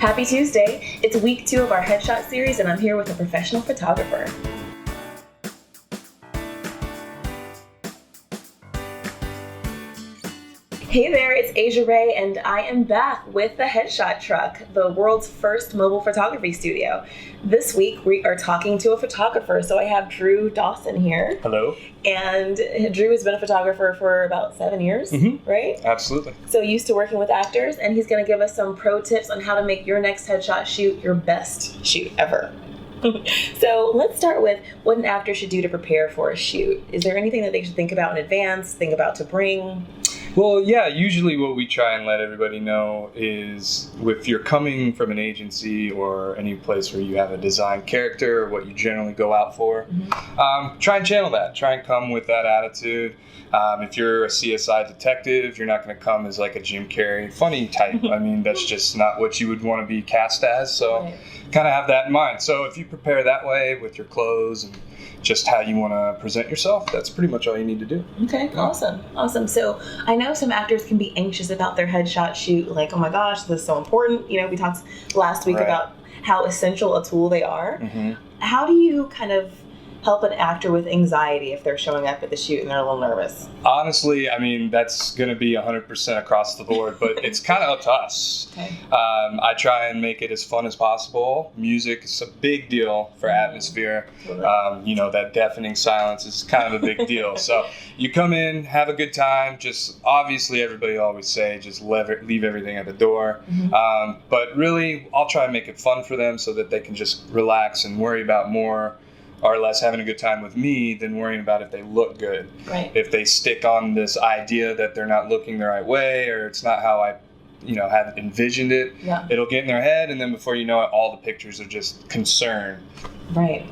Happy Tuesday! It's week 2 of our headshot series, and I'm here with a professional photographer. Hey there, it's Asia Ray, and I am back with the Headshot Truck, the world's first mobile photography studio. This week we are talking to a photographer, so I have Dawson here. Hello. And Drew has been a photographer for about 7 years, right? Absolutely. So used to working with actors, and he's going to give us some pro tips on how to make your next headshot shoot your best shoot ever. So let's start with what an actor should do to prepare for a shoot. Is there anything that they should think about in advance, think about to bring? Well, yeah, usually what we try and let everybody know is if you're coming from an agency or any place where you have a designed character or what you generally go out for, try and channel that. Try and come with that attitude. If you're a CSI detective, you're not going to come as like a Jim Carrey funny type. I mean, that's just not what you would want to be cast as. So kind of have that in mind. So if you prepare that way with your clothes and just how you want to present yourself, that's pretty much all you need to do. Okay, awesome. So I know some actors can be anxious about their headshot shoot, like, oh my gosh, this is so important. You know, we talked last week about how essential a tool they are. How do you kind of help an actor with anxiety if they're showing up at the shoot and they're a little nervous? Honestly, I mean, that's going to be 100% across the board, but it's kind of up to us. Okay. I try and make it as fun as possible. Music is a big deal for atmosphere. You know, that deafening silence is kind of a big deal. So you come in, have a good time. Just obviously, everybody always say, just leave everything at the door. But really, I'll try and make it fun for them so that they can just relax and worry about more or less having a good time with me than worrying about if they look good. If they stick on this idea that they're not looking the right way or it's not how I have envisioned it, it'll get in their head, and then before you know it, all the pictures are just concern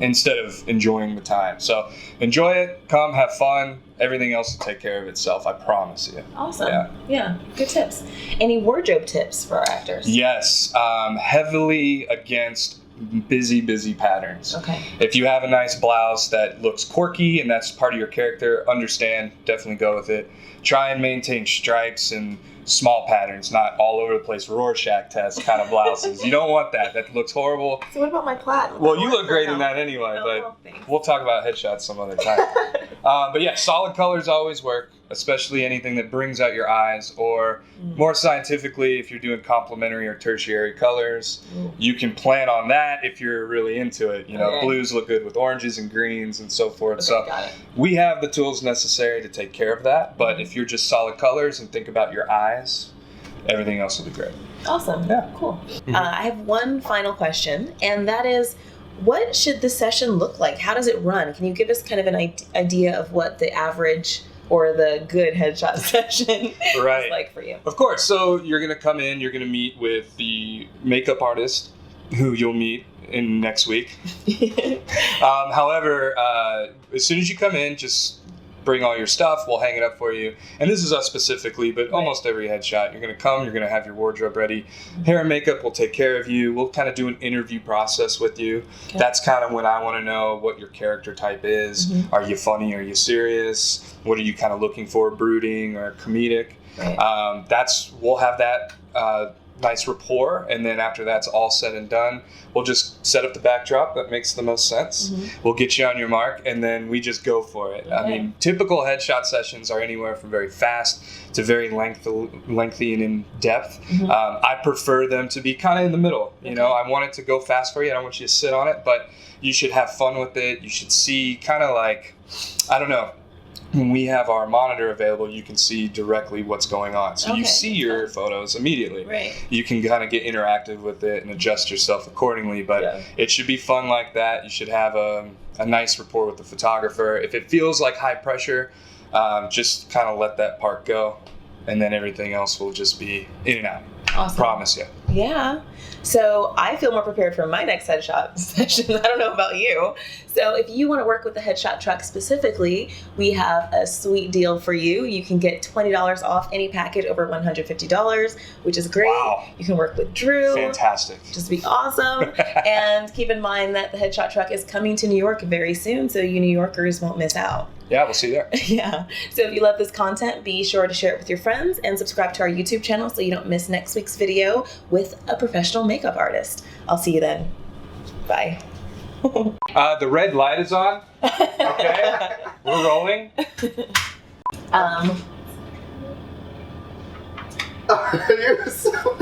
instead of enjoying the time. So enjoy it, come, have fun. Everything else will take care of itself, I promise you. Awesome. Yeah, good tips. Any wardrobe tips for our actors? Yes, heavily against busy patterns. If you have a nice blouse that looks quirky and that's part of your character, understand, definitely go with it. Try and maintain stripes and small patterns, not all over the place Rorschach test kind of blouses. You don't want that. That looks horrible. So what about my plaid? Well, you look great in that anyway, but we'll talk about headshots some other time. But yeah, solid colors always work, especially anything that brings out your eyes, or more scientifically, if you're doing complementary or tertiary colors, you can plan on that if you're really into it. You know, blues look good with oranges and greens and so forth. So we have the tools necessary to take care of that, but if you're just solid colors and think about your eyes, everything else will be great. Awesome. Yeah. Cool. I have one final question, and that is, what should the session look like? How does it run? Can you give us kind of an idea of what the average or the good headshot session is like for you? Of course. So you're going to come in, you're going to meet with the makeup artist who you'll meet in next week. However, as soon as you come in, just bring all your stuff. We'll hang it up for you. And this is us specifically, but almost every headshot, you're going to come, you're going to have your wardrobe ready. Hair and makeup will take care of you. We'll kind of do an interview process with you. That's kind of when I want to know what your character type is. Are you funny? Are you serious? What are you kind of looking for? Brooding or comedic? We'll have that nice rapport, and then after that's all said and done, we'll just set up the backdrop that makes the most sense. We'll get you on your mark, and then we just go for it. I mean, typical headshot sessions are anywhere from very fast to very lengthy and in depth. I prefer them to be kind of in the middle. You know, I want it to go fast for you. I don't want you to sit on it, but you should have fun with it. You should see kind of like, I don't know, when we have our monitor available, you can see directly what's going on. So you see your photos immediately. You can kind of get interactive with it and adjust yourself accordingly. But it should be fun like that. You should have a nice rapport with the photographer. If it feels like high pressure, just kind of let that part go. And then everything else will just be in and out. Awesome. Promise you. Yeah. So I feel more prepared for my next headshot session. I don't know about you. So if you want to work with the Headshot Truck specifically, we have a sweet deal for you. You can get $20 off any package over $150, which is great. Wow. You can work with Drew. Fantastic. Just be awesome. And keep in mind that the Headshot Truck is coming to New York very soon, so you New Yorkers won't miss out. Yeah, we'll see you there. Yeah. So if you love this content, be sure to share it with your friends and subscribe to our YouTube channel so you don't miss next week's video with a professional makeup artist. I'll see you then. Bye. The red light is on. Okay. We're rolling. You're so...